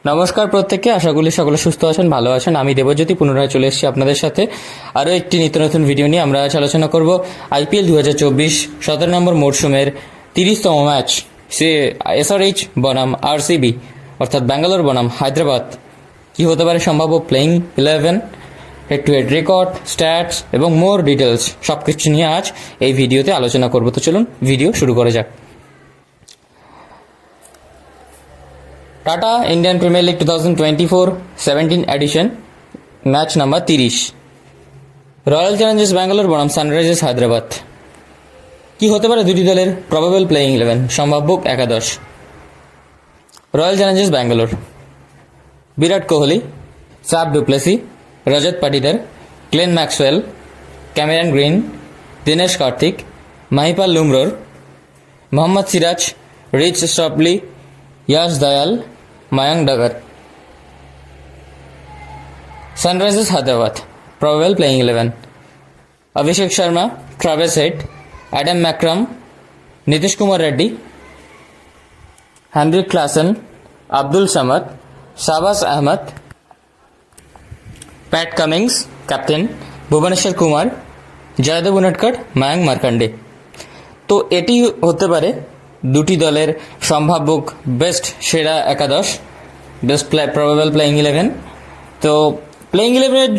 নমস্কার প্রত্যেককে, আশা করি সকলে সুস্থ আছেন, ভালো আছেন। আমি দেবজ্যোতি পুনরায় চলে এসেছি আপনাদের সাথে আরও একটি নিত্য নতুন ভিডিও নিয়ে। আমরা আজ আলোচনা করব আইপিএল 2024 17 নম্বর মরশুমের 30তম ম্যাচ এসআরএইচ বনাম আরসিবি অর্থাৎ ব্যাঙ্গালোর বনাম হায়দ্রাবাদ। কী হতে পারে সম্ভাব্য playing 11, head to head record, stats এবং মোর ডিটেলস সব কিছু নিয়ে আজ এই ভিডিওতে আলোচনা করব। তো চলুন ভিডিও শুরু করা যাক। Tata Indian Premier League 2024-17 edition, match number 30, Royal Challengers Bangalore বনাম সানরাইজার্স হায়দ্রাবাদ। কি হতে পারে দুটি দলের প্রবাবল প্লেইং 11, সম্ভাব্য একাদশ? Royal Challengers Bangalore: Virat Kohli, Faf du Plessis, Rajat Patidar, Glenn Maxwell, Cameron Green, Dinesh Karthik, Mahipal Lomror, Mohammed Siraj, Reece Topley, Yash Dayal, Mayank Dagar. Sunrisers Hyderabad probable playing 11: Abhishek Sharma, Travis Head, Aiden Markram, Nitish Kumar Reddy, Heinrich Klaasen, Abdul Samad, Shahbaz Ahmed, Pat Cummins captain, Bhuvneshwar Kumar, Jaydev Unadkat, Mayank Markande. তো এটি হতে পারে দুটি দলের সম্ভাব্য বেস্ট সেরা একাদশ, বেস্ট প্রবাবল প্লেইং 11। তো প্লেইং 11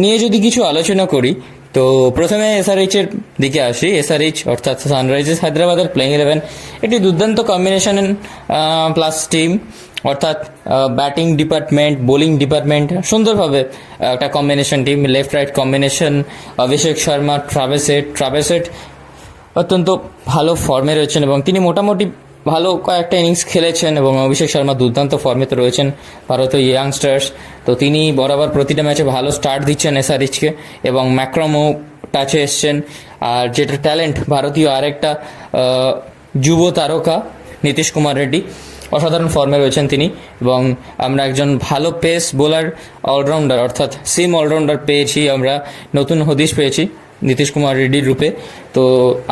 নিয়ে যদি কিছু আলোচনা করি, তো প্রথমে এসআরএইচের দিকে আসি। এসআরএইচ অর্থাৎ সানরাইজার্স হায়দ্রাবাদের প্লেইং 11 একটি দুর্দান্ত কম্বিনেশন প্লাস টিম, অর্থাৎ ব্যাটিং ডিপার্টমেন্ট, বোলিং ডিপার্টমেন্ট সুন্দরভাবে একটা combination team, left right combination. Abhishek Sharma, Travis Head অত্যন্ত ভালো ফর্মে রয়েছেন এবং তিনি মোটামুটি ভালো কয়েকটা ইনিংস খেলেছেন, এবং অভিষেক শর্মা দুর্দান্ত ফর্মে তো রয়েছেন, ভারতীয় ইয়াংস্টার্স। তো তিনি বরাবর প্রতিটা ম্যাচে ভালো স্টার্ট দিচ্ছেন এসআরএইচকে, এবং ম্যাক্রামও টাচে এসছেন। আর যেটা ট্যালেন্ট, ভারতীয় আরেকটা যুব তারকা নীতিশ কুমার রেড্ডি অসাধারণ ফর্মে রয়েছেন তিনি, এবং আমরা একজন ভালো পেস বোলার অলরাউন্ডার অর্থাৎ সিম অলরাউন্ডার পেয়েছি, আমরা নতুন হদিশ পেয়েছি নীতিশ কুমার রেড্ডির রূপে। তো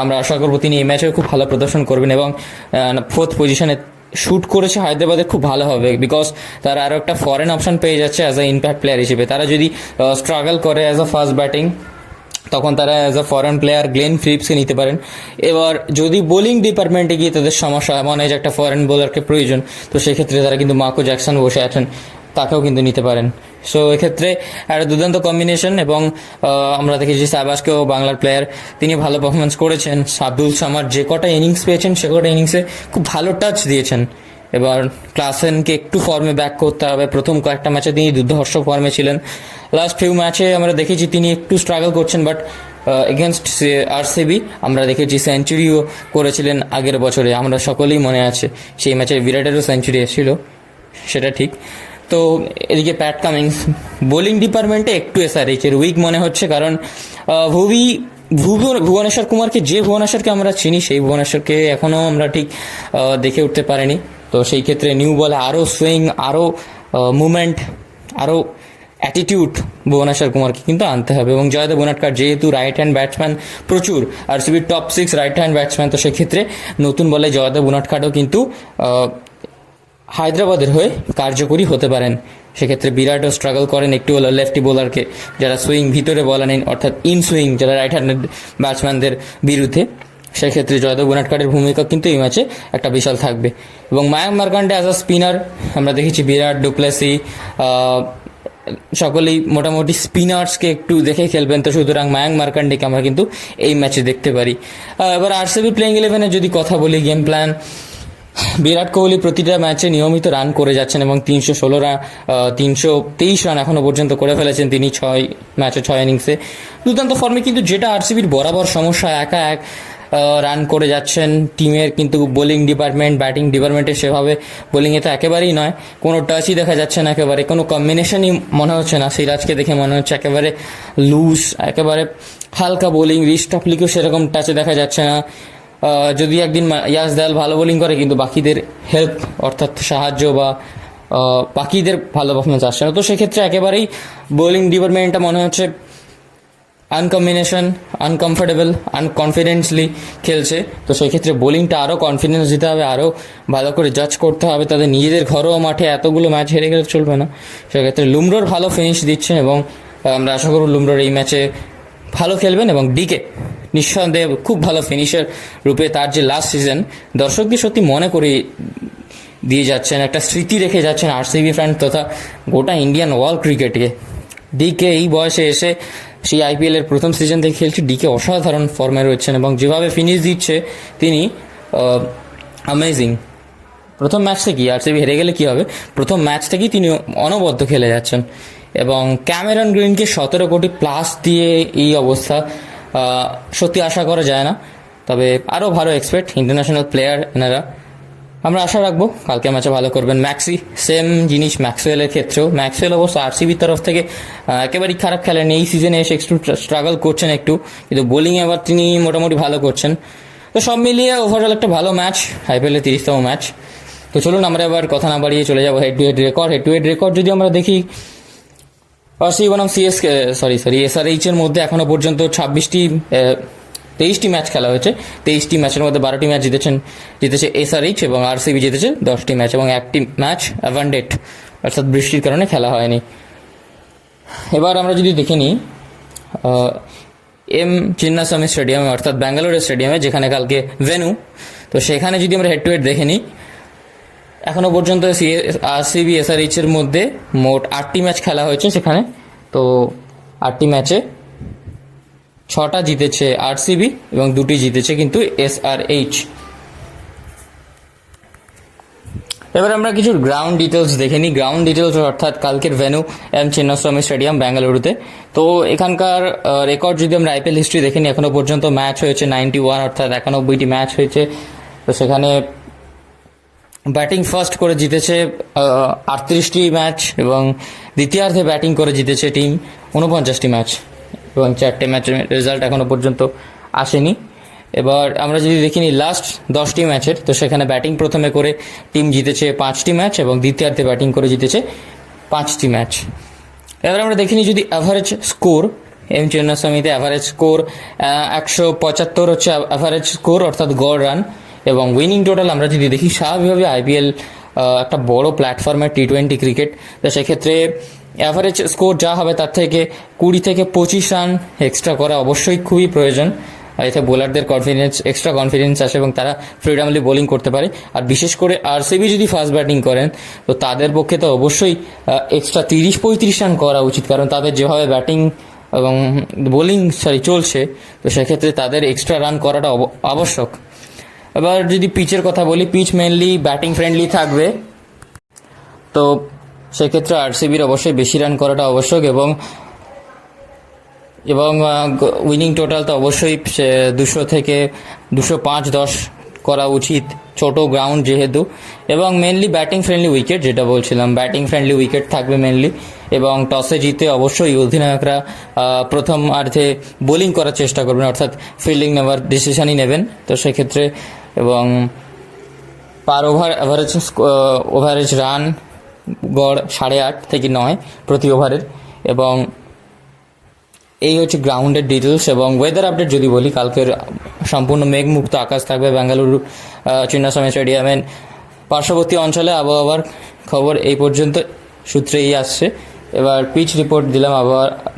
আমরা আশা করব তিনি এই ম্যাচেও খুব ভালো প্রদর্শন করবেন, এবং 4th পজিশনে শ্যুট করেছে হায়দ্রাবাদে খুব ভালো হবে, বিকজ তারা আরও একটা ফরেন অপশন পেয়ে যাচ্ছে অ্যাজ আ ইম্প্যাক্ট প্লেয়ার হিসেবে। তারা যদি স্ট্রাগল করে অ্যাজ আ ফাস্ট ব্যাটিং, তখন তারা as a foreign player Glenn ফিলিপসকে নিতে পারেন। এবার যদি বোলিং ডিপার্টমেন্টে গিয়ে তাদের সমস্যা হয়, মনে হয় যে একটা ফরেন বোলারকে প্রয়োজন, তো সেক্ষেত্রে তারা কিন্তু মার্কো জ্যাকসন বসে আছেন, তাকেও কিন্তু নিতে পারেন। সো এক্ষেত্রে একটা দুর্দান্ত কম্বিনেশন, এবং আমরা দেখেছি শাহবাজকেও বাংলার প্লেয়ার, তিনি ভালো পারফরমেন্স করেছেন। আব্দুল সামাদ যে কটা ইনিংস পেয়েছেন সে কটা ইনিংসে খুব ভালো টাচ দিয়েছেন। এবার ক্লাসেনকে একটু ফর্মে ব্যাক করতে হবে, প্রথম কয়েকটা ম্যাচে তিনি দুর্ধর্ষ ফর্মে ছিলেন, লাস্ট ফিউ ম্যাচে আমরা দেখেছি তিনি একটু স্ট্রাগল করছেন, বাট এগেনস্ট আরসিবি আমরা দেখেছি সেঞ্চুরিও করেছিলেন আগের বছরে, আমরা সকলেই মনে আছে সেই ম্যাচে বিরাটেরও সেঞ্চুরি এসেছিল, সেটা ঠিক। তো এদিকে প্যাট কামিংস বোলিং ডিপার্টমেন্টে একটু এসআরএইচের উইক মনে হচ্ছে, কারণ ভুবনেশ্বর কুমারকে, যে ভুবনেশ্বরকে আমরা চিনি সেই ভুবনেশ্বরকে এখনও আমরা ঠিক দেখে উঠতে পারিনি। তো সেই ক্ষেত্রে নিউ বলে আরও সুইং, আরও মুভমেন্ট, আরও অ্যাটিটিউড ভুবনেশ্বর কুমারকে কিন্তু আনতে হবে। এবং জয়দেব উনাটকট যেহেতু রাইট হ্যান্ড ব্যাটসম্যান প্রচুর, আরসিবির টপ 6 রাইট হ্যান্ড ব্যাটসম্যান, তো সেক্ষেত্রে নতুন বলে জয়দেব উনাটকটও কিন্তু হায়দ্রাবাদের হয়ে কার্যকরী হতে পারেন। সেক্ষেত্রে বিরাটও স্ট্রাগল করেন একটু হলো লেফটি বোলারকে, যারা সুইং ভিতরে বলা নেই, অর্থাৎ ইন সুইং যারা রাইট হ্যান্ডেড ব্যাটসম্যানদের বিরুদ্ধে। সেক্ষেত্রে জয়দেব উনাটকটের ভূমিকা কিন্তু এই ম্যাচে একটা বিশাল থাকবে। এবং Mayank Markande as a spinner আমরা দেখেছি, বিরাট, ডুপ্লেসি সকলেই মোটামুটি স্পিনার্সকে একটু দেখে খেলবেন, তো সুতরাং মায়াঙ্ক মার্কান্ডেকে আমরা কিন্তু এই ম্যাচে দেখতে পারি। এবার আরসিবি প্লেইং 11-এর যদি কথা বলি, গেম প্ল্যান, বিরাট কোহলি প্রতিটা ম্যাচে নিয়মিত রান করে যাচ্ছেন, এবং 323 রান এখনও পর্যন্ত করে ফেলেছেন তিনি 6 ম্যাচে 6 ইনিংসে, দুর্দান্ত ফর্মে। কিন্তু যেটা আরসিবির বরাবর সমস্যা, একা রান করে যাচ্ছেন টিমের, কিন্তু বোলিং ডিপার্টমেন্ট, ব্যাটিং ডিপার্টমেন্টে সেভাবে বোলিংয়ে তো একেবারেই নয়, কোনো টাচই দেখা যাচ্ছে না, একেবারে কোনো কম্বিনেশনই মনে হচ্ছে না। সিরাজকে দেখে মনে হচ্ছে একেবারে লুজ, একেবারে হালকা বোলিং। রিচ স্টপলিকেও সেরকম টাচে দেখা যাচ্ছে না। যদি একদিন ইয়াশ দয়াল ভালো বোলিং করে, কিন্তু বাকিদের হেল্প অর্থাৎ সাহায্য বা বাকিদের ভালো পারফরমেন্স আসছে না। তো সেক্ষেত্রে একেবারেই বোলিং ডিপার্টমেন্টটা মনে হচ্ছে আনকম্বিনেশন, আনকমফোর্টেবল, আনকনফিডেন্সলি খেলছে। তো সেই ক্ষেত্রে বোলিংটা আরও কনফিডেন্স দিতে হবে, আরও ভালো করে জাজ করতে হবে। তাদের নিজেদের ঘরোয়া মাঠে এতগুলো ম্যাচ হেরে গেলে চলবে না। সেক্ষেত্রে লুমরোর ভালো ফিনিশ দিচ্ছে এবং আমরা আশা করব লুমরোর এই ম্যাচে ভালো খেলবেন। এবং ডিকে নিঃসন্দেহে খুব ভালো ফিনিশার রূপে তার যে লাস্ট সিজন দর্শকদের সত্যি মনে করে দিয়ে যাচ্ছেন, একটা স্মৃতি রেখে যাচ্ছেন আরসিবি ফ্যান তথা গোটা ইন্ডিয়ান ওয়ার্ল্ড ক্রিকেটকে। ডিকে এই বয়সে এসে সেই আইপিএলের প্রথম সিজন থেকে খেলছে, ডিকে অসাধারণ ফর্মে রয়েছেন এবং যেভাবে ফিনিশ দিচ্ছে তিনি অ্যামেজিং। প্রথম ম্যাচ থেকেই আরসিবি হেরে গেলে কী হবে, প্রথম ম্যাচ থেকেই তিনি অনবদ্য খেলে যাচ্ছেন। এবং ক্যামেরন গ্রিনকে 17 কোটি প্লাস দিয়ে এই অবস্থা সত্যি আশা করা যায় না। তবে আরও ভালো এক্সপেক্ট, ইন্টারন্যাশনাল প্লেয়ার এনারা। আমরা আশা রাখবো কালকে ম্যাচে ভালো করবেন। ম্যাক্সি সেম জিনিস ম্যাক্সওয়েলের ক্ষেত্রেও। ম্যাক্সওয়েল অবশ্য আরসিবির তরফ থেকে একেবারেই খারাপ খেলেন, এই সিজনে এসে একটু স্ট্রাগল করছেন একটু, কিন্তু বোলিংয়ে আবার তিনি মোটামুটি ভালো করছেন। তো সব মিলিয়ে ওভারঅল একটা ভালো ম্যাচ, আইপিএলের 30তম ম্যাচ। তো চলুন আমরা এবার কথা না বাড়িয়ে চলে যাবো head to head record. Head to head record যদি আমরা দেখি, আরসিবি বনাম সিএসকে এসআরএইচ এর মধ্যে এখনো পর্যন্ত 23টি ম্যাচ খেলা হয়েছে। 23টি ম্যাচের মধ্যে 12টি ম্যাচ জিতেছে এসআরএইচ এবং আরসিবি জিতেছে 10টি ম্যাচ এবং একটি ম্যাচ অ্যাভান্ডেড, অর্থাৎ বৃষ্টির কারণে খেলা হয়নি। এবার আমরা যদি দেখে নিই এম চিন্নাস্বামী স্টেডিয়ামে, অর্থাৎ ব্যাঙ্গালোরের স্টেডিয়ামে, যেখানে কালকে ভেন্যু, তো সেখানে যদি আমরা হেড টু হেড দেখে নিই, এখনও পর্যন্ত আরসিবি এসআরএইচ এর মধ্যে মোট 8টি ম্যাচ খেলা হয়েছে সেখানে। তো 8টি ম্যাচে 6টা জিতেছে আরসিবি এবং 2টি জিতেছে কিন্তু এসআরএইচ। এবার আমরা কিছু গ্রাউন্ড ডিটেলস দেখে নিই। গ্রাউন্ড ডিটেলস অর্থাৎ কালকের ভেন্যু এম চিন্নাস্বামী স্টেডিয়াম বেঙ্গালুরুতে। তো এখানকার রেকর্ড যদি আমরা আইপিএল হিস্ট্রি দেখে নিই, এখনও পর্যন্ত ম্যাচ হয়েছে 91, অর্থাৎ 91টি ম্যাচ হয়েছে। তো সেখানে ব্যাটিং ফার্স্ট করে জিতেছে 38টি ম্যাচ এবং দ্বিতীয়ার্ধে ব্যাটিং করে জিতেছে টিম 49টি ম্যাচ এবং 4টে ম্যাচের রেজাল্ট এখনও পর্যন্ত আসেনি। এবার আমরা যদি দেখি নিই লাস্ট 10টি ম্যাচের, তো সেখানে ব্যাটিং প্রথমে করে টিম জিতেছে 5টি ম্যাচ এবং দ্বিতীয়ার্ধে ব্যাটিং করে জিতেছে 5টি ম্যাচ। এবার আমরা দেখিনি যদি অ্যাভারেজ স্কোর, এম চিন্নাস্বামীতে অ্যাভারেজ স্কোর 175 হচ্ছে অ্যাভারেজ স্কোর, অর্থাৎ গড় রান। এবং উইনিং টোটাল আমরা যদি দেখি, স্বাভাবিকভাবে আইপিএল একটা বড় প্ল্যাটফর্মের টি20 ক্রিকেট, তো সেক্ষেত্রে অ্যাভারেজ স্কোর যা হবে তার থেকে 20 থেকে 25 রান এক্সট্রা করা অবশ্যই খুবই প্রয়োজন। এতে বোলারদের এক্সট্রা কনফিডেন্স আসে এবং তারা ফ্রিডমলি বোলিং করতে পারে। আর বিশেষ করে আরসিবি যদি ফাস্ট ব্যাটিং করেন, তো তাদের পক্ষে তো অবশ্যই এক্সট্রা 30-35 রান করা উচিত, কারণ তাদের যেভাবে ব্যাটিং এবং বোলিং চলছে, তো সেক্ষেত্রে তাদের এক্সট্রা রান করাটা আবশ্যক। এবার যদি পিচের কথা বলি, পিচ মেনলি ব্যাটিং ফ্রেন্ডলি থাকবে, তো সেক্ষেত্রে আরসিবির অবশ্যই বেশি রান করাটা আবশ্যক। এবং উইনিং টোটাল তো অবশ্যই 200 থেকে 205-10 করা উচিত, ছোট গ্রাউন্ড যেহেতু। এবং মেনলি ব্যাটিং ফ্রেন্ডলি উইকেট, যেটা বলছিলাম, ব্যাটিং ফ্রেন্ডলি উইকেট থাকবে মেনলি। এবং টসে জিতে অবশ্যই অধিনায়করা প্রথমার্ধে বোলিং করার চেষ্টা করবেন, অর্থাৎ ফিল্ডিং নেওয়ার ডিসিশনই নেবেন। তো সেক্ষেত্রে এবং পার ওভার ওভারেজ রান গড় 8.5 থেকে 9 প্রতি ওভারের। এবং এই হচ্ছে গ্রাউন্ডের ডিটেলস। এবং ওয়েদার আপডেট যদি বলি, কালকের সম্পূর্ণ মেঘমুক্ত আকাশ থাকবে বেঙ্গালুরু চিন্নাস্বামী স্টেডিয়ামের পার্শ্ববর্তী অঞ্চলে। আবহাওয়ার খবর এই পর্যন্ত সূত্রেই আসছে। এবার পিচ রিপোর্ট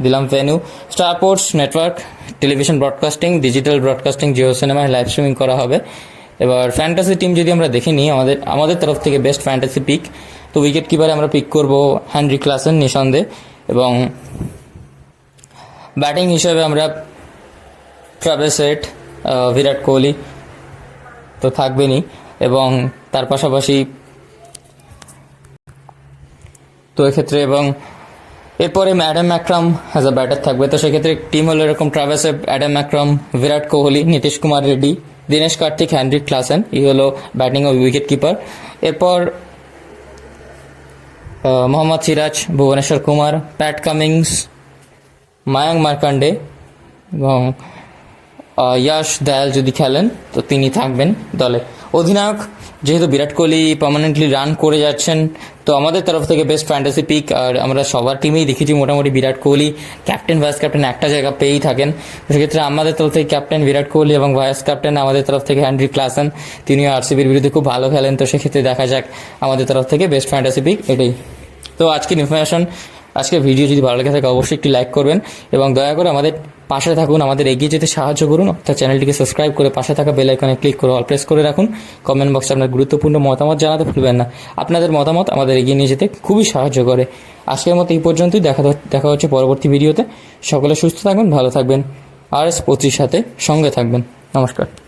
দিলাম venue. Star sports network television broadcasting, digital broadcasting, Jio সিনেমায় লাইভ স্ট্রিমিং করা হবে। এবার ফ্যান্টাসি টিম যদি আমরা দেখে নিই, আমাদের তরফ থেকে বেস্ট ফ্যান্টাসি পিক, তো উইকেট কিপারে আমরা পিক করব হেনরি ক্লাসেন নিঃসন্দেহে। এবং ব্যাটিং হিসেবে আমরা ট্রাভিস হেড, বিরাট কোহলি তো থাকবেনই, এবং তার পাশাপাশি তো এক্ষেত্রে এবং এরপরে Adam Markram as a batter থাকবে। তো সেক্ষেত্রে টিম হলো এরকম: Travis Head, Aiden Markram, Virat Kohli, Nitish Kumar Reddy, Dinesh Kartik, Henry Klaasen, এই হলো ব্যাটিং ও উইকেট কিপার। এরপর মোহাম্মদ সিরাজ, ভুবনেশ্বর কুমার, প্যাট কামিংস, মায়াঙ্ক মার্কান্ডে এবং ইয়াশ দয়াল যদি খেলেন তো তিনি থাকবেন দলে। অধিনায়ক যেহেতু বিরাট কোহলি পার্মানেন্টলি রান করে যাচ্ছেন, তো আমাদের তরফ থেকে বেস্ট ফ্যান্টাসি পিক। আর আমরা সবার টিমেই দেখেছি মোটামুটি Virat Kohli captain vice captain একটা জায়গা পেয়েই থাকেন। তো সেক্ষেত্রে আমাদের তরফ থেকে ক্যাপ্টেন বিরাট কোহলি এবং ভাইস ক্যাপ্টেন আমাদের তরফ থেকে হেনরি ক্লাসেন, তিনিও আরসিবির বিরুদ্ধে খুব ভালো খেলেন। তো সেক্ষেত্রে দেখা যাক আমাদের তরফ থেকে বেস্ট ফ্যান্টাসি পিক এটাই। তো আজকের ইনফরমেশন, আজকের ভিডিও যদি ভালো লেগে থাকে অবশ্যই একটি লাইক করবেন এবং দয়া করে আমাদের পাশে থাকুন, আমাদের এগিয়ে যেতে সাহায্য করুন। অর্থাৎ চ্যানেলটিকে সাবস্ক্রাইব করে পাশে থাকা বেল আইকনে ক্লিক করে অল প্রেস করে রাখুন। কমেন্ট বক্সে আপনার গুরুত্বপূর্ণ মতামত জানাতে ভুলবেন না। আপনাদের মতামত আমাদের এগিয়ে নিয়ে যেতে খুবই সাহায্য করে। আজকের মতো এই পর্যন্তই। দেখা হচ্ছে পরবর্তী ভিডিওতে। সকলে সুস্থ থাকবেন, ভালো থাকবেন, আর 25 সাথে সঙ্গে থাকবেন। নমস্কার।